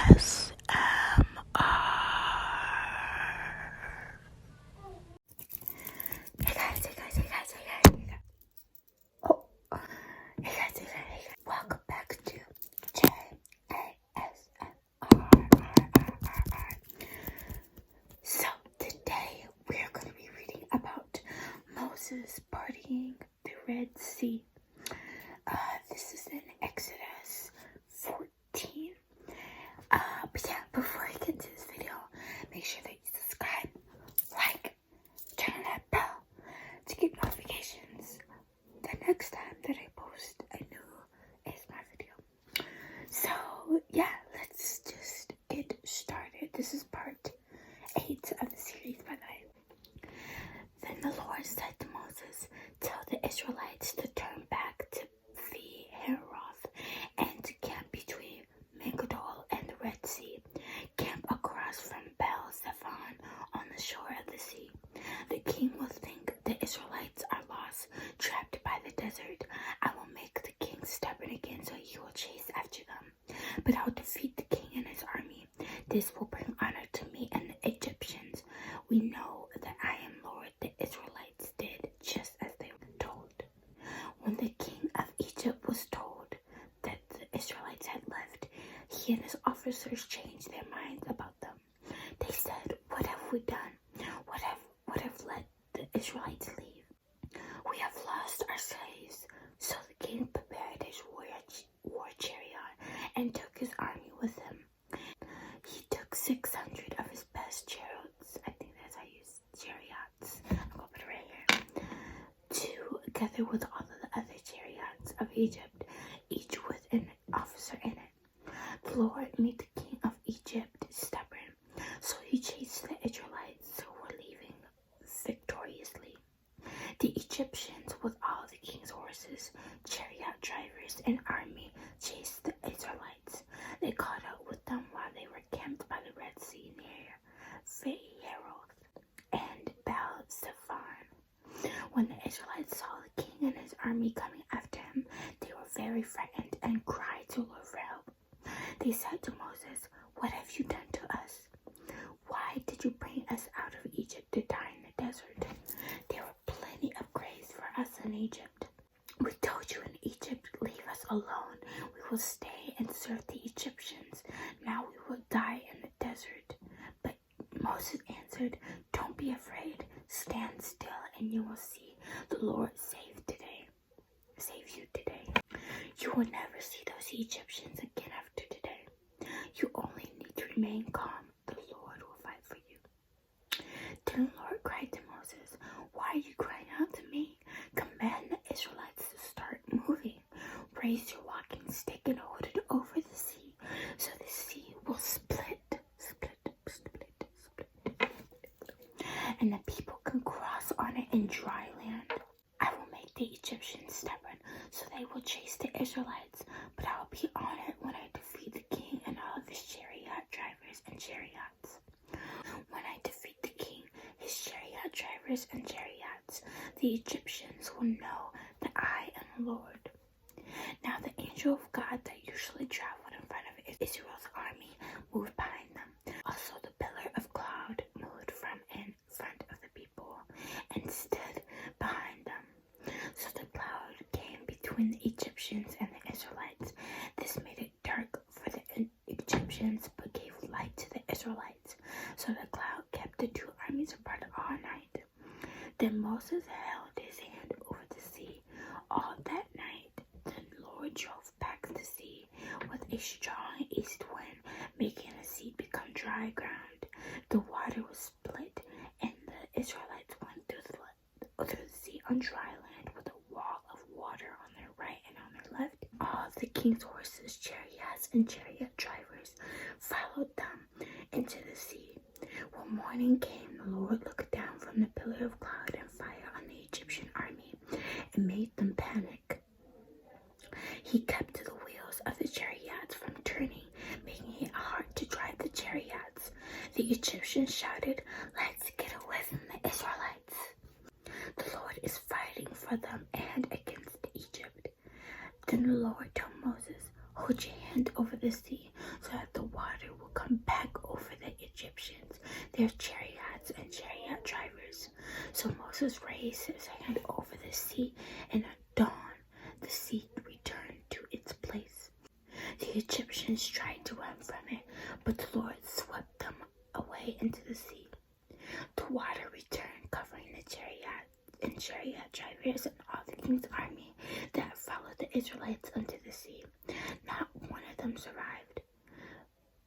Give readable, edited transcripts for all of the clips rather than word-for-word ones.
ASMR. Hey guys. Oh, hey guys. Welcome back to Jae ASMR. So today we are going to be reading about Moses partying the Red Sea. This is in Exodus 14. But yeah, before I get to this video, make sure that you subscribe, like, turn on that bell to get notifications the next time that I post a new ASMR video. So yeah, let's just get started. This is part 8 of the series, by the way. Then the Lord said to Moses, "Tell the Israelites to turn back to 𝚂𝙾𝙲𝙸𝙰𝙻 and to camp between Migdol and the Red Sea. Camp across from bffs on the shore of the sea. The king will think the Israelites are lost, trapped by the desert. I will make the king stubborn again, so he will chase after them. But I'll defeat the king and his army. This will bring honor to me and the Egyptians. We know that I am Lord." The Israelites did just as they were told. When the king of Egypt was told that the Israelites had left, he and his officers changed their minds about them. They said, "What have we done? What have let the Israelites leave? We have lost our slaves." So the king prepared his war chariot and took his army with him. He took 600 of his best chariots. I think that's how you use chariots. I'm gonna put it right here. Together with all of the other chariots of Egypt, each with an officer in it. The Lord made the king of Egypt stubborn, so he chased the Israelites who were leaving victoriously. The Egyptians, with all the king's horses, chariot drivers, and army, chased the Israelites. They caught up with them while they were camped by the Red Sea near 𝚂𝙾𝙲𝙸𝙰𝙻 and bffs. When the Israelites saw the king and his army coming after him, they were very frightened and cried to the Lord for help. They said to Moses, "What have you done to us? Why did you bring us out of Egypt to die in the desert? There were plenty of graves for us in Egypt. We told you in Egypt, 'Leave us alone. We will stay and serve the Egyptians. Now we will die in the desert.' But Moses answered, 'Don't be afraid. Stand still and you will see the Lord save you today. You will never see those Egyptians again after today. You only need to remain calm. The Lord will fight for you.' Then the Lord cried to Moses, 'Why are you crying out to me? Command the Israelites to start moving. Raise your walking stick and hold it over the sea, so the sea will split. And the people can cross on it in dry land. I will make the Egyptians stubborn, so they will chase the Israelites, but I will be honored when I defeat the king and all of his chariot drivers and chariots. When I defeat the king, his chariot drivers and chariots, the Egyptians will know that I am the Lord.' Now the angel of God that usually traveled in front of Israel's army moved behind them. Also the pillar of cloud moved from in front of the people and stood behind them. So the cloud came between the Egyptians and the Israelites. This made it dark for the Egyptians but gave light to the Israelites. So the cloud kept the two armies apart all night. Then Moses held his hand over the sea all that night. The Lord drove back the sea with a strong east wind, making the sea become dry ground. The water was split, and the Israelites went through the sea on dry land with a wall of water on their right and on their left. All the king's horses, chariots, and chariot drivers followed them into the sea. When morning came, the Lord looked down from the pillar of cloud and fire on the Egyptian army and made them panic. He kept the wheels of the chariots from turning, making it hard to drive the chariots. The Egyptians shouted, 'Let's get away from the Israelites. The Lord is fighting for them and against Egypt.' Then the Lord told Moses, 'Hold your hand over the sea so that the water will come back over the Egyptians, their chariots and chariot drivers. So Moses raised his hand over the sea, and at dawn the sea returned to its place. The Egyptians tried to run from it, but the Lord swept them away into the sea. The water returned, covering the chariot and chariot drivers and all the king's army that followed the Israelites unto the sea. Not one of them survived.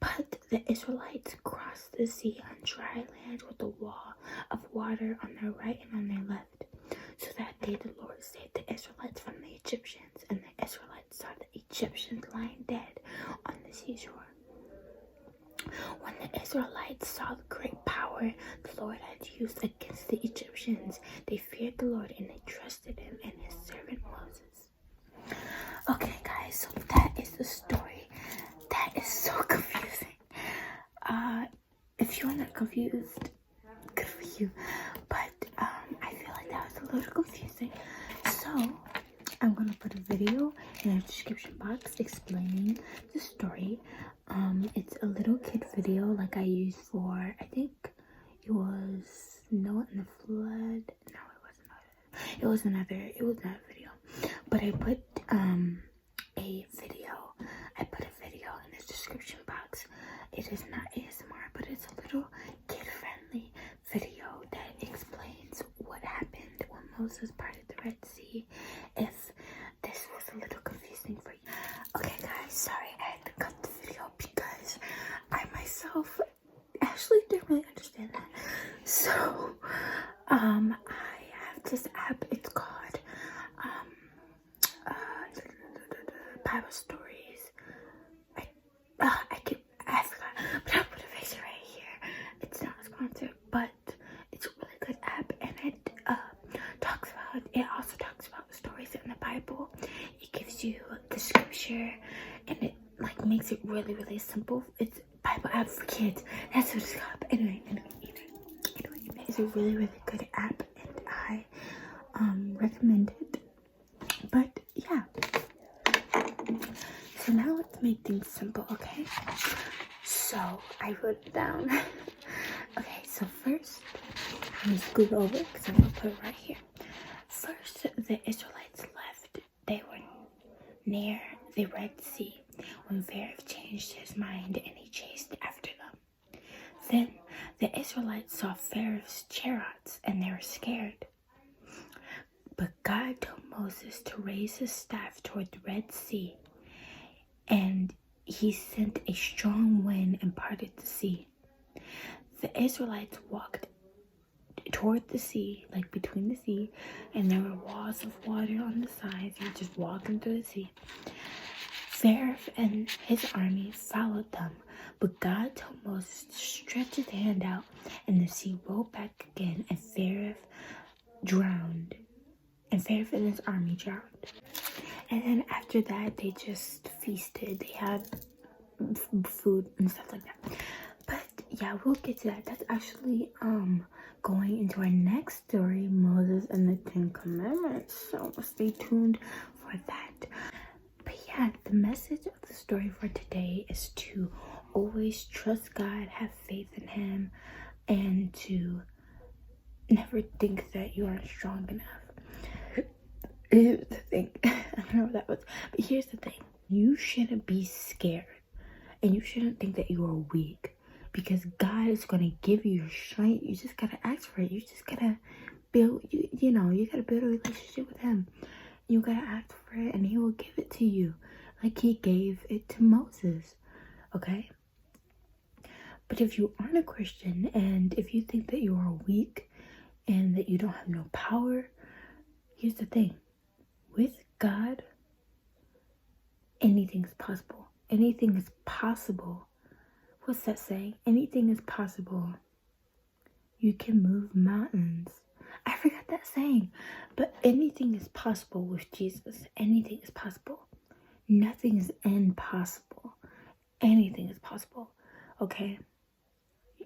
But the Israelites crossed the sea on dry land with a wall of water on their right and on their left. So that day the Lord saved the Israelites from the Egyptians, and the Israelites saw the Egyptians lying dead on the seashore. When the Israelites saw the great power the Lord had used against the Egyptians, they feared the Lord and they trusted him and his servant Moses. Okay guys, so that is the story. That is so confusing. If you're not confused, good for you. But I feel like that was a little confusing. So I'm gonna put a video in the description box explaining the story. It's a little kid video like I used for, I think it was Noah and the Flood. No, it wasn't. It was another video. But I put a video in the description box. It is not ASMR, but it's a little kid-friendly video that explains what happened when Moses parted the Red Sea. If this was a little confusing for you. Okay guys, sorry I had to cut the video because I myself actually didn't really understand that. So I have this app. It's called Bible Stories. I forgot, but I'll put a picture right here. It's not sponsored, but it's a really good app, and it also talks about the stories in the Bible. It gives you the scripture, and it like makes it really, really simple. It's Bible app for kids. That's what it's called. Anyway, it's a really, really good app, and I recommend it. But yeah. So now let's make things simple, okay? So I wrote it down. Okay, so first, I'm gonna scoot over because I'm gonna put it right here. First, the Israelites left. They were near the Red Sea when Pharaoh changed his mind and he chased after them. Then the Israelites saw Pharaoh's chariots and they were scared. But God told Moses to raise his staff toward the Red Sea, and he sent a strong wind and parted the sea. The Israelites walked toward the sea, like between the sea, and there were walls of water on the sides. You're just walking through the sea. Pharaoh and his army followed them, but God told Moses to stretch his hand out, and the sea rolled back again, and Pharaoh drowned. And Pharaoh and his army drowned. And then after that, they just feasted. They had food and stuff like that. But yeah, we'll get to that. That's actually going into our next story, Moses and the 10 Commandments. So stay tuned for that. But yeah, the message of the story for today is to always trust God, have faith in him, and to never think that you aren't strong enough. Here's the thing. I don't know what that was. But here's the thing. You shouldn't be scared. And you shouldn't think that you are weak. Because God is going to give you your strength. You just got to ask for it. You just got to build, you got to build a relationship with him. You got to ask for it and he will give it to you. Like he gave it to Moses. Okay? But if you aren't a Christian and if you think that you are weak and that you don't have no power, here's the thing. With God, anything is possible. Anything is possible. What's that saying? Anything is possible. You can move mountains. I forgot that saying. But anything is possible with Jesus. Anything is possible. Nothing is impossible. Anything is possible. Okay?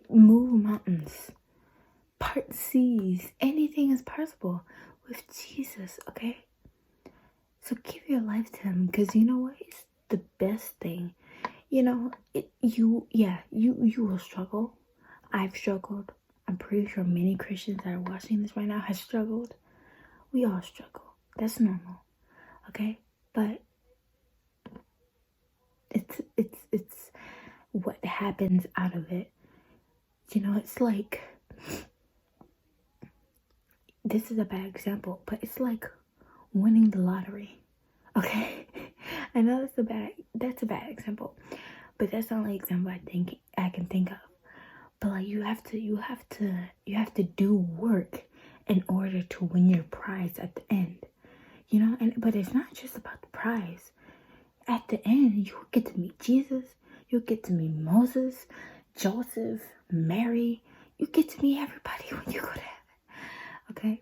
Move mountains. Part seas. Anything is possible with Jesus. Okay? So give your life to him, because you know what? It's the best thing. you know, you will struggle. I've struggled. I'm pretty sure many Christians that are watching this right now have struggled. We all struggle. That's normal. Okay? But it's what happens out of it. You know, it's like, this is a bad example, but it's like winning the lottery. Okay? I know that's a bad example, but that's the only example I can think of. But like, you have to do work in order to win your prize at the end. You know, but it's not just about the prize. At the end, you'll get to meet Jesus, you'll get to meet Moses, Joseph, Mary. You get to meet everybody when you go to heaven. Okay?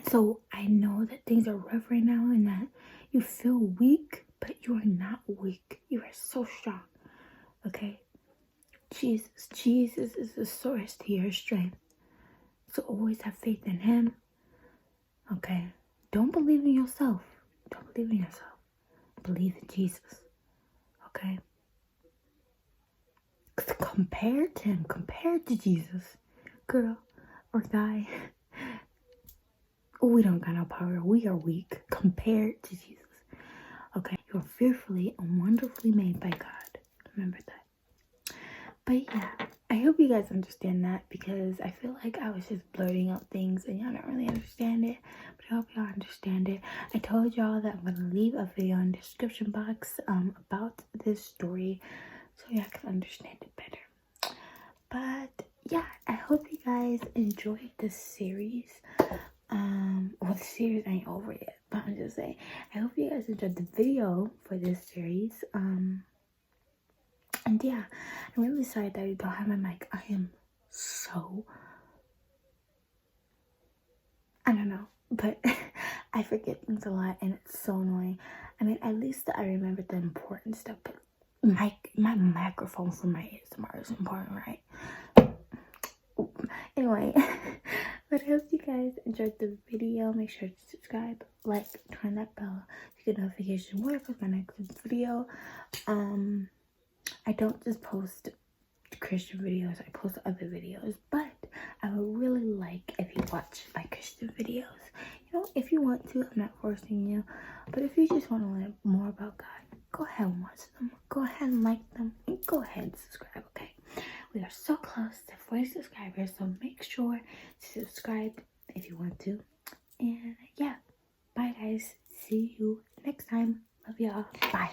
So I know that things are rough right now and that you feel weak, but you are not weak. You are so strong. Okay? Jesus is the source to your strength. So always have faith in him. Okay? Don't believe in yourself. Don't believe in yourself. Believe in Jesus. Okay? Compared to him, compared to Jesus, girl or guy, we don't got no power. We are weak compared to Jesus. Okay? You're fearfully and wonderfully made by God. Remember that. But yeah, I hope you guys understand that, because I feel like I was just blurting out things and y'all don't really understand it. But I hope y'all understand it. I told y'all that I'm going to leave a video in the description box about this story so y'all can understand it better. But yeah, I hope you guys enjoyed this series. Well, the series ain't over yet, but I'm just saying, I hope you guys enjoyed the video for this series. And yeah, I'm really sorry that I don't have my mic. I am so, I don't know, but I forget things a lot and it's so annoying. I mean, at least I remember the important stuff, but my microphone for my ASMR is important, right? Anyway, but I hope you guys enjoyed the video. Make sure to subscribe, like, turn that bell to get notification when I post my next video. I don't just post Christian videos, I post other videos, but I would really like if you watch my Christian videos. You know, if you want to, I'm not forcing you, but if you just want to learn more about God, go ahead and watch them, go ahead and like them, and go ahead and subscribe. Okay, we are so close to 40 subscribers, so make sure to subscribe if you want to. And yeah, bye guys, see you next time. Love y'all. Bye.